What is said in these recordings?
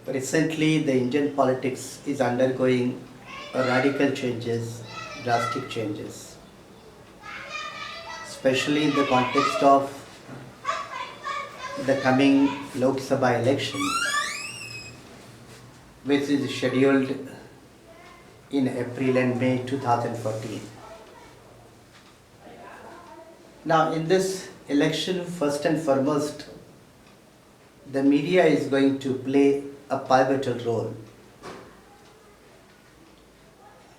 Recently, the Indian politics is undergoing radical changes, drastic changes, especially in the context of the coming Lok Sabha election, which is scheduled in April and May 2014. Now, in this election, first and foremost, the media is going to play a pivotal role,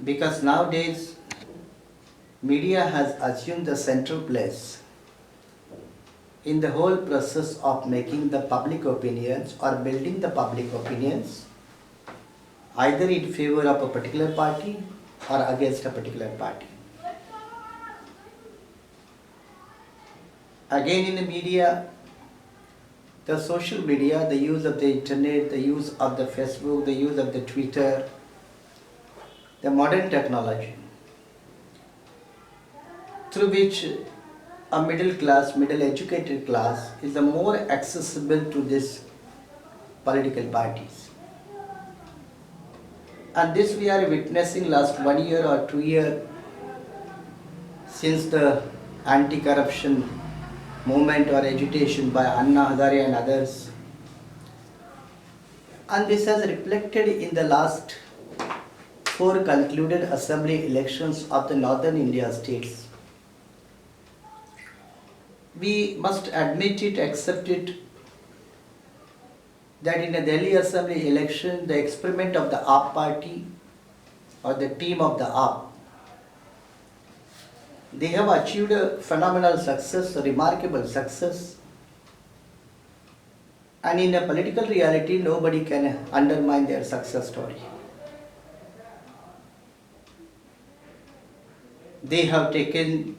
because nowadays media has assumed the central place in the whole process of making the public opinions or building the public opinions either in favor of a particular party or against a particular party. Again, in the media, the social media, the use of the internet, the use of the Facebook, the use of the Twitter, the modern technology, through which a middle class, middle educated class is the more accessible to these political parties. And this we are witnessing last 1 year or 2 years since the anti-corruption movement or agitation by Anna Hazare and others. And this has reflected in the last 4 concluded assembly elections of the northern India states. We must admit it, accept it, that in the Delhi Assembly election, the experiment of the AAP party or the team of the AAP, they have achieved a phenomenal success, a remarkable success. And in a political reality, nobody can undermine their success story. They have taken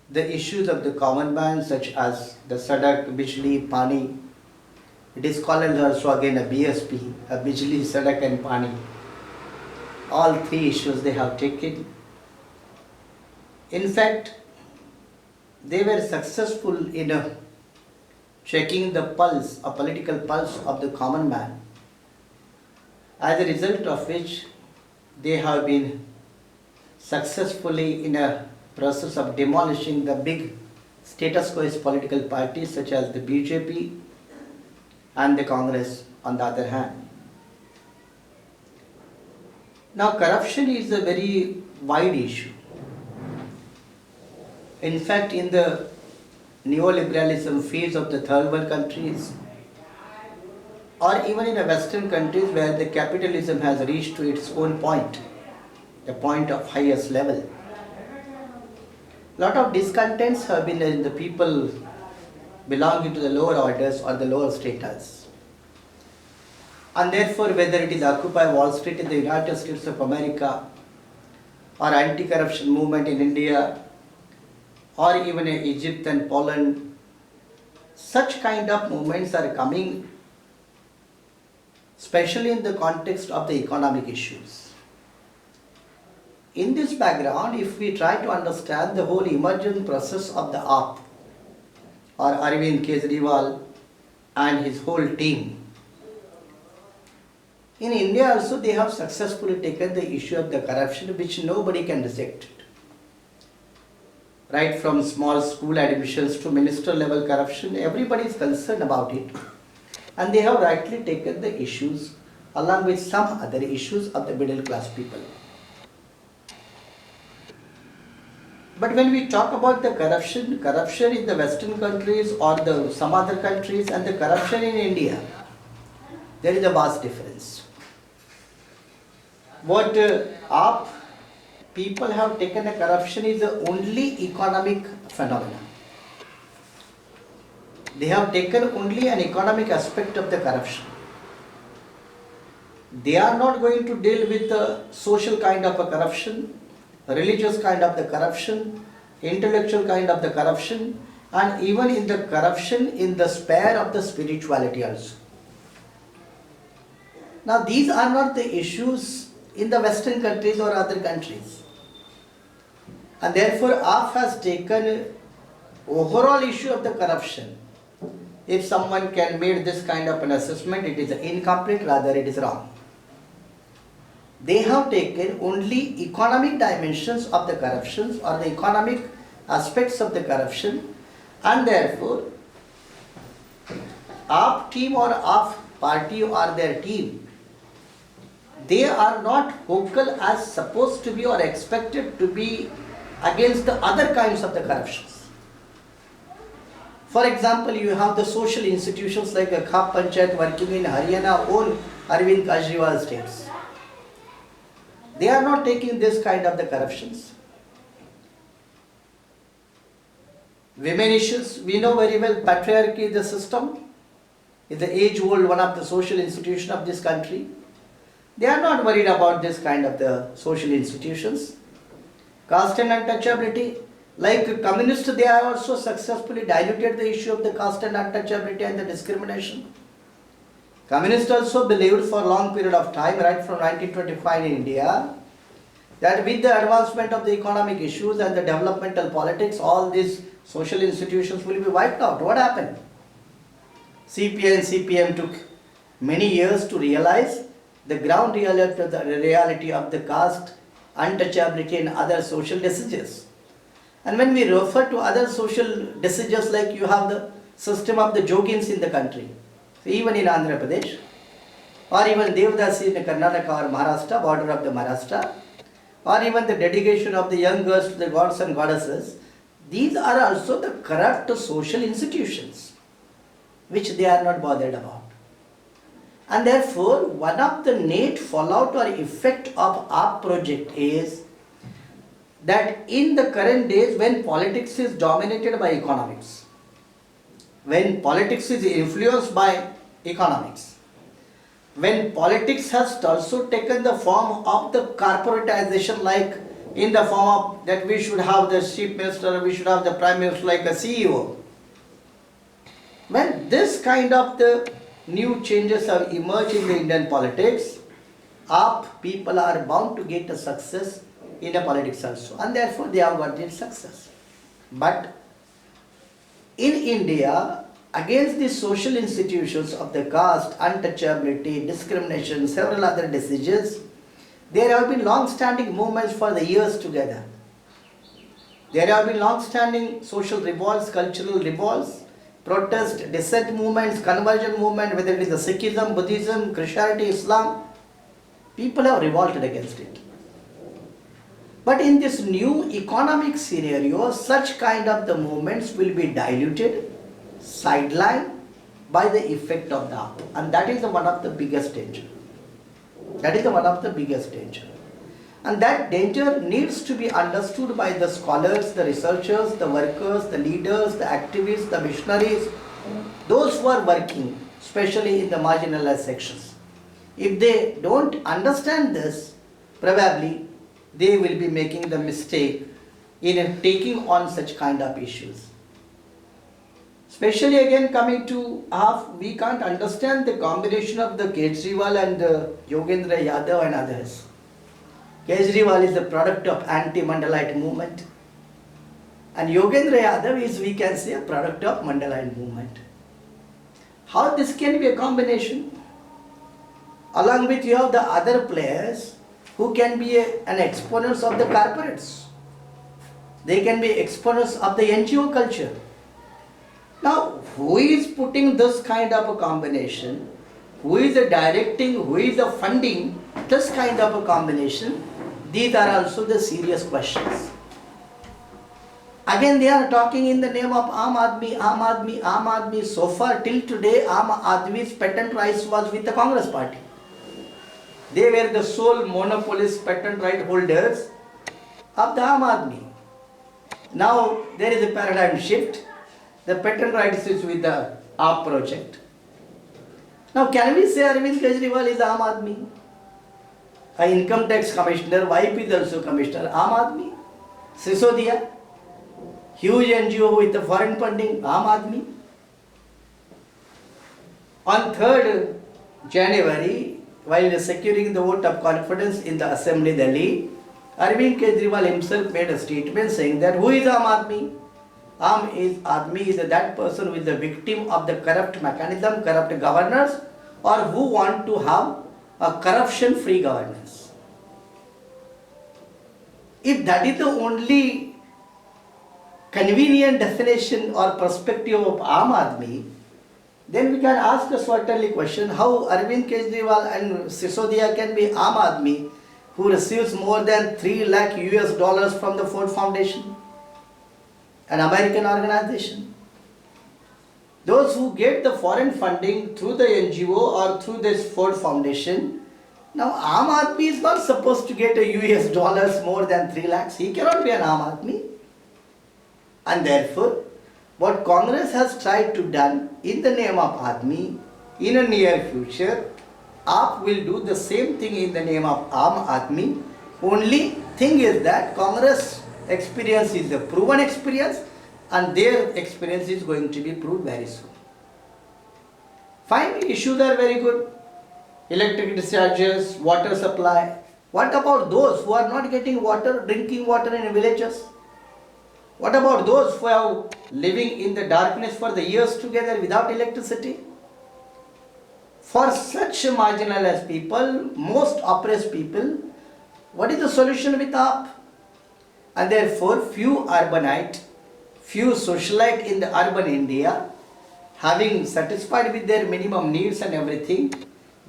the issues of the common man, such as the Sadak, Bijli, Pani. It is called also again a BSP, a Bijli, Sadak and Pani. All 3 issues they have taken. In fact, they were successful in checking the pulse, a political pulse of the common man, as a result of which they have been successfully in a process of demolishing the big status quo political parties such as the BJP and the Congress on the other hand. Now, corruption is a very wide issue. In fact, in the neoliberalism phase of the third world countries, or even in the Western countries where the capitalism has reached to its own point, the point of highest level, lot of discontents have been in the people belonging to the lower orders or the lower status. And therefore, whether it is Occupy Wall Street in the United States of America, or anti-corruption movement in India, or even in Egypt and Poland, such kind of movements are coming, especially in the context of the economic issues. In this background, if we try to understand the whole emergent process of the AAP, or Arvind Kejriwal and his whole team, in India also they have successfully taken the issue of the corruption, which nobody can reject it. Right from small school admissions to minister level corruption, everybody is concerned about it. And they have rightly taken the issues along with some other issues of the middle class people. But when we talk about the corruption in the Western countries or some other countries and the corruption in India, there is a vast difference. What AAP people have taken a corruption is the only economic phenomenon. They have taken only an economic aspect of the corruption. They are not going to deal with the social kind of a corruption, religious kind of the corruption, intellectual kind of the corruption, and even in the corruption in the sphere of the spirituality also. Now, these are not the issues in the Western countries or other countries. And therefore, AAP has taken overall issue of the corruption if someone can make this kind of an assessment, it is incomplete, rather it is wrong. They have taken only economic dimensions of the corruptions or the economic aspects of the corruption, and therefore AAP team or AAP party or their team, they are not vocal as supposed to be or expected to be against the other kinds of the corruptions. For example, you have the social institutions like a khap panchayat working in Haryana own Arvind Kejriwal states. They are not taking this kind of the corruptions. Women issues, we know very well, patriarchy, the system, is the age-old one of the social institution of this country. They are not worried about this kind of the social institutions. Caste and untouchability, like communists, they have also successfully diluted the issue of the caste and untouchability and the discrimination. Communists also believed for a long period of time, right from 1925 in India, that with the advancement of the economic issues and the developmental politics, all these social institutions will be wiped out. What happened? CPI and CPM took many years to realize the ground reality of the caste, untouchability and other social diseases. And when we refer to other social diseases, like you have the system of the Jogins in the country, so even in Andhra Pradesh, or even Devdasi in Karnataka or Maharashtra, border of the Maharashtra, or even the dedication of the young girls to the gods and goddesses, these are also the corrupt social institutions, which they are not bothered about. And therefore, one of the net fallout or effect of our project is that in the current days, when politics is dominated by economics, when politics is influenced by economics, when politics has also taken the form of the corporatization, like in the form of that we should have the chief minister, we should have the prime minister like a CEO. When this kind of the new changes have emerged in the Indian politics, AAP people are bound to get a success in the politics also, and therefore they have got their success. But in India, against the social institutions of the caste, untouchability, discrimination, several other diseases, there have been long-standing movements for the years together. There have been long-standing social revolts, cultural revolts, protest, dissent movements, conversion movement, whether it is the Sikhism, Buddhism, Christianity, Islam, people have revolted against it. But in this new economic scenario, such kind of the movements will be diluted, sidelined by the effect of the AAP. And that is one of the biggest danger. That is one of the biggest danger. And that danger needs to be understood by the scholars, the researchers, the workers, the leaders, the activists, the missionaries, those who are working, especially in the marginalized sections. If they don't understand this, probably they will be making the mistake in taking on such kind of issues. Especially again coming to AAP, we can't understand the combination of the Kejriwal and Yogendra Yadav and others. Kejriwal is the product of anti-Mandalite movement, and Yogendra Yadav is, we can say, a product of Mandalite movement. How this can be a combination? Along with you have the other players who can be an exponents of the corporates. They can be exponents of the NGO culture. Now, who is putting this kind of a combination? Who is directing, who is funding this kind of a combination? These are also the serious questions. Again, they are talking in the name of Aam Aadmi, Aam Aadmi, Aam Aadmi. So far till today, Aam Aadmi's patent rights was with the Congress party. They were the sole monopolist patent right holders of the Aam Aadmi. Now there is a paradigm shift. The patent rights is with the AAP project. Now can we say Arvind Kejriwal is Aam Aadmi? A income tax commissioner, wife is also commissioner, Aam Aadmi. Sisodia, huge NGO with the foreign funding, Aam Aadmi. On 3rd January, while securing the vote of confidence in the Assembly Delhi, Arvind Kejriwal himself made a statement saying that who is Aam Aadmi? Aadmi is that person who is the victim of the corrupt mechanism, corrupt governors, or who want to have a corruption-free governance. If that is the only convenient definition or perspective of Aam Aadmi, then we can ask a certainly question how Arvind Kejriwal and Sisodia can be Aam Aadmi who receives more than 3 lakh US dollars from the Ford Foundation, an American organization. Those who get the foreign funding through the NGO or through this Ford Foundation, now Aam Aadmi is not supposed to get a US dollars more than 3 lakhs. He cannot be an Aam Aadmi. And therefore, what Congress has tried to done in the name of Aadmi, in a near future, AAP will do the same thing in the name of Aam Aadmi. Only thing is that Congress experience is a proven experience and their experience is going to be proved very soon. Finally, issues are very good. Electric discharges, water supply. What about those who are not getting water, drinking water in villages? What about those who are living in the darkness for the years together without electricity? For such marginalized people, most oppressed people, what is the solution with AAP? And therefore, few urbanite, few socialite in the urban India, having satisfied with their minimum needs and everything,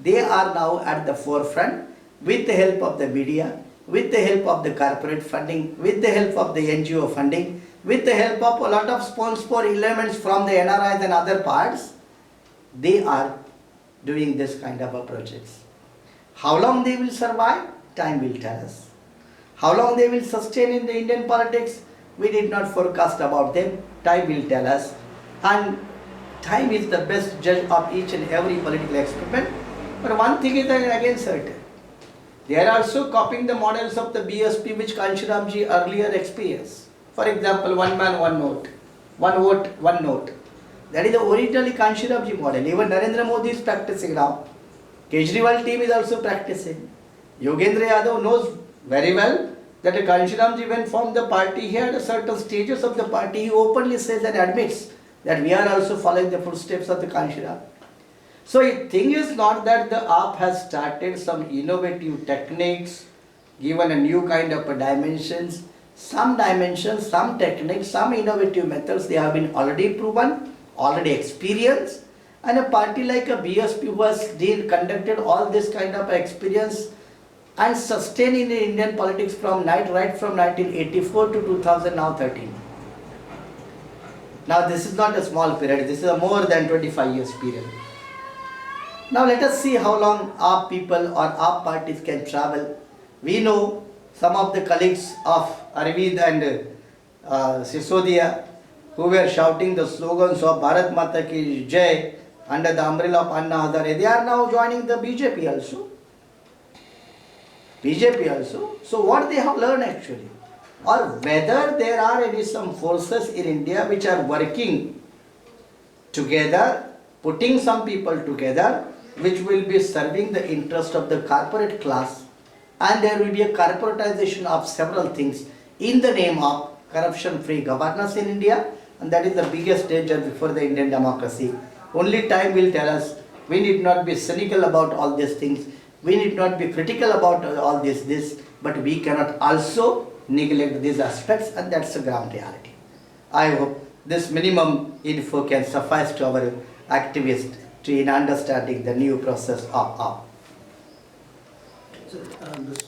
they are now at the forefront with the help of the media, with the help of the corporate funding, with the help of the NGO funding, with the help of a lot of sponsor elements from the NRIs and other parts, they are doing this kind of projects. How long they will survive? Time will tell us. How long they will sustain in the Indian politics? We did not forecast about them. Time will tell us. And time is the best judge of each and every political experiment. But one thing is again certain. They are also copying the models of the BSP which Kanshiramji earlier experienced. For example, one man, one note. One vote, one note. That is the originally Kanshiramji model. Even Narendra Modi is practicing now. Kejriwal team is also practicing. Yogendra Yadav knows very well that Kanshiramji when formed the party, he had a certain stages of the party. He openly says and admits that we are also following the footsteps of the Kanshiram. So the thing is not that the AAP has started some innovative techniques, given a new kind of dimensions. Some dimensions, some techniques, some innovative methods, they have been already proven, already experienced. And a party like a BSP who has conducted all this kind of experience and sustained in the Indian politics from right from 1984 to 2013. Now this is not a small period, this is a more than 25 years period. Now let us see how long AAP people or AAP parties can travel. We know some of the colleagues of Arvind and Sisodia who were shouting the slogans of Bharat Mata Ki Jai under the umbrella of Anna Hazare. They are now joining the BJP also. So what they have learned actually? Or whether there are some forces in India which are working together, putting some people together, which will be serving the interest of the corporate class, and there will be a corporatization of several things in the name of corruption-free governance in India, and that is the biggest danger before the Indian democracy. Only time will tell us. We need not be cynical about all these things. We need not be critical about all this, but we cannot also neglect these aspects, and that's the ground reality. I hope this minimum info can suffice to our activists in understanding the new process of AAP. So, this